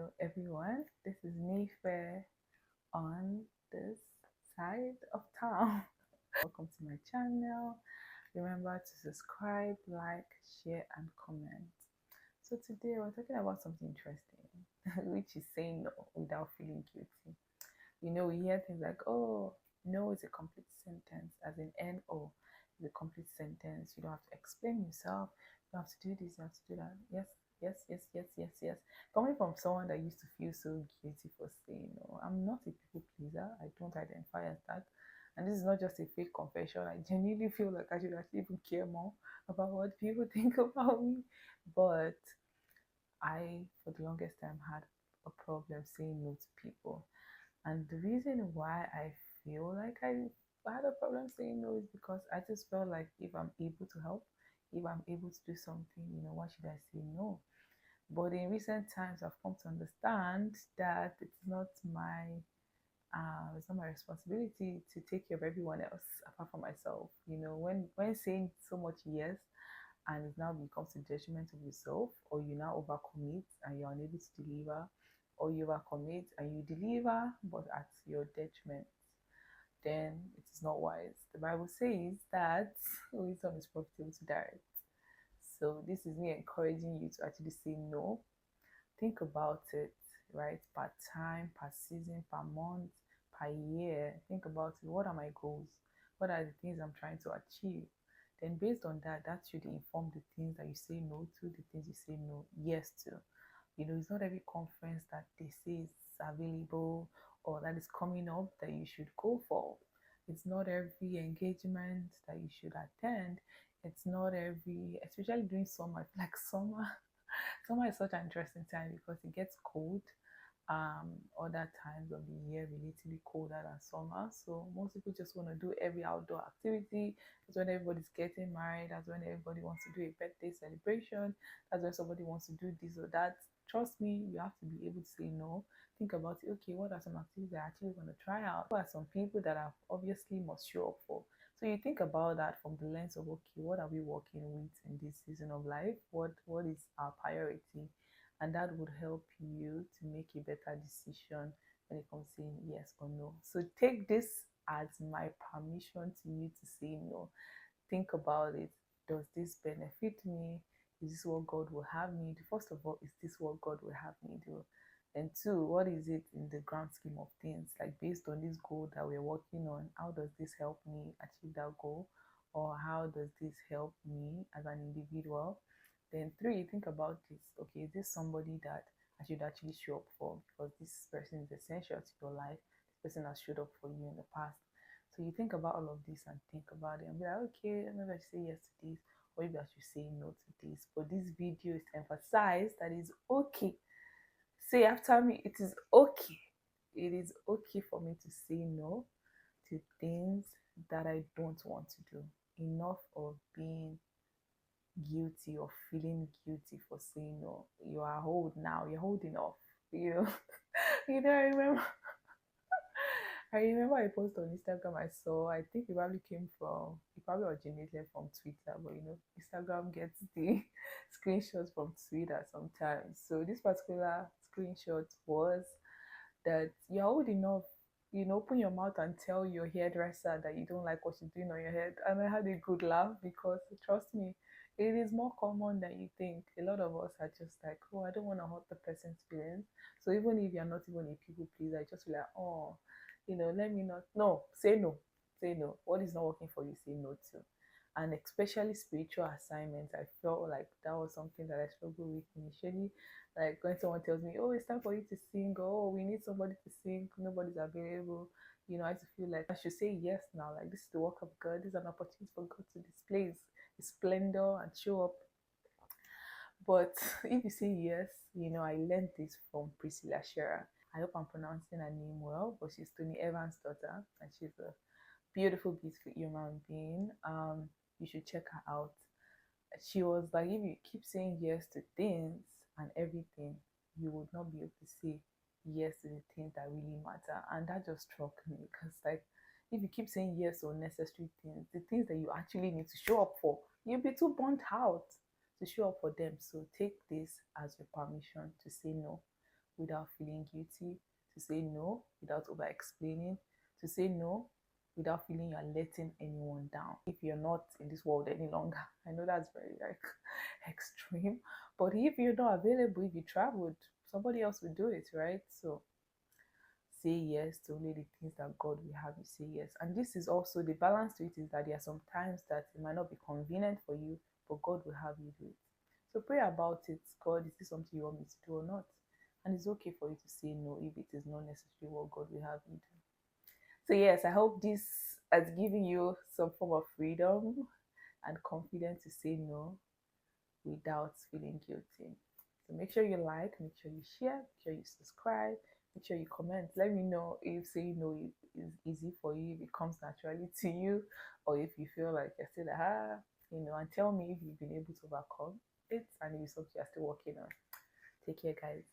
Hello everyone, this is Mayfair on this side of town. Welcome to my channel. Remember to subscribe, like, share, and comment. So today we're talking about something interesting, which is saying no without feeling guilty. We hear things like, oh, no is a complete sentence, as in N-O is a complete sentence. You don't have to explain yourself. You have to do this, you have to do that. Yes, yes, yes, yes, yes, yes. Coming from someone that used to feel so guilty for saying no, I'm not a people pleaser. I don't identify as that. And this is not just a fake confession. I genuinely feel like I should actually even care more about what people think about me. But I, for the longest time, had a problem saying no to people. And the reason why I feel like I had a problem saying no is because I just felt like if I'm able to help, if I'm able to do something, why should I say no? But in recent times, I've come to understand that it's not my responsibility to take care of everyone else apart from myself. When saying so much yes, and it now becomes a judgment of yourself, or you now overcommit and you're unable to deliver, or you overcommit and you deliver but at your detriment, then it is not wise. The Bible says that wisdom is profitable to direct. So this is me encouraging you to actually say no. Think about it, right? Per time, per season, per month, per year. Think about it. What are my goals? What are the things I'm trying to achieve? Then based on that, that should inform the things that you say no to, the things you say no yes to. It's not every conference that they say is available or that is coming up that you should go for. It's not every engagement that you should attend. It's not every, especially during summer, like summer. Summer is such an interesting time because it gets cold. Other times of the year relatively colder than summer. So most people just want to do every outdoor activity. That's when everybody's getting married. That's when everybody wants to do a birthday celebration. That's when somebody wants to do this or that. Trust me, you have to be able to say no. Think about it. Okay, what are some activities I actually want to try out? What are some people that I obviously must show up for? So you think about that from the lens of, okay, what are we working with in this season of life? What is our priority? And that would help you to make a better decision when it comes to saying yes or no. So take this as my permission to you to say no. Think about it. Does this benefit me? Is this what God will have me do? First of all, is this what God will have me do? And two, what is it in the grand scheme of things? Like based on this goal that we're working on, how does this help me achieve that goal? Or how does this help me as an individual? Then three, think about this. Okay, is this somebody that I should actually show up for because this person is essential to your life? This person has showed up for you in the past. So you think about all of this and think about it and be like, okay, maybe I should say yes to this, or maybe I should say no to this. But this video is to emphasize that it's okay. Say after me, it is okay. It is okay for me to say no to things that I don't want to do. Enough of being guilty or feeling guilty for saying no. You are old now. You're old enough. You know. I remember I posted on Instagram I saw, I think it probably originated from Twitter, but Instagram gets the screenshots from Twitter sometimes. So this particular screenshot was that you're old enough, open your mouth and tell your hairdresser that you don't like what she's doing on your head. And I had a good laugh because trust me, it is more common than you think. A lot of us are just like, oh, I don't want to hurt the person's feelings. So even if you're not even a people pleaser, I just feel like, oh, let me not. No, say no. Say no. What is not working for you, say no to. And especially spiritual assignments, I felt like that was something that I struggled with initially. Like when someone tells me, "Oh, it's time for you to sing," or "Oh, we need somebody to sing," nobody's available. I used to feel like I should say yes now. Like this is the work of God. This is an opportunity for God to display His splendor and show up. But if you say yes, I learned this from Priscilla Shera. I hope I'm pronouncing her name well, but she's Tony Evans' daughter, and she's a beautiful, beautiful human being. You should check her out. She was like, if you keep saying yes to things and everything, you would not be able to say yes to the things that really matter. And that just struck me because, like, if you keep saying yes to unnecessary things, the things that you actually need to show up for, you'll be too burnt out to show up for them. So take this as your permission to say no. without feeling guilty, to say no without over explaining, to say no without feeling you're letting anyone down. If you're not in this world any longer, I know that's very like extreme, but if you're not available, if you traveled, somebody else will do it, right? So say yes to only the things that God will have you say yes. And this is also the balance to it, is that there are some times that it might not be convenient for you, but God will have you do it. So pray about it. God, is this something you want me to do or not? And it's okay for you to say no if it is not necessarily what God will have you do. So yes, I hope this has given you some form of freedom and confidence to say no without feeling guilty. So make sure you like, make sure you share, make sure you subscribe, make sure you comment. Let me know if saying no is easy for you, if it comes naturally to you, or if you feel like you're still like, and tell me if you've been able to overcome it and if it's something you're still working on. Take care, guys.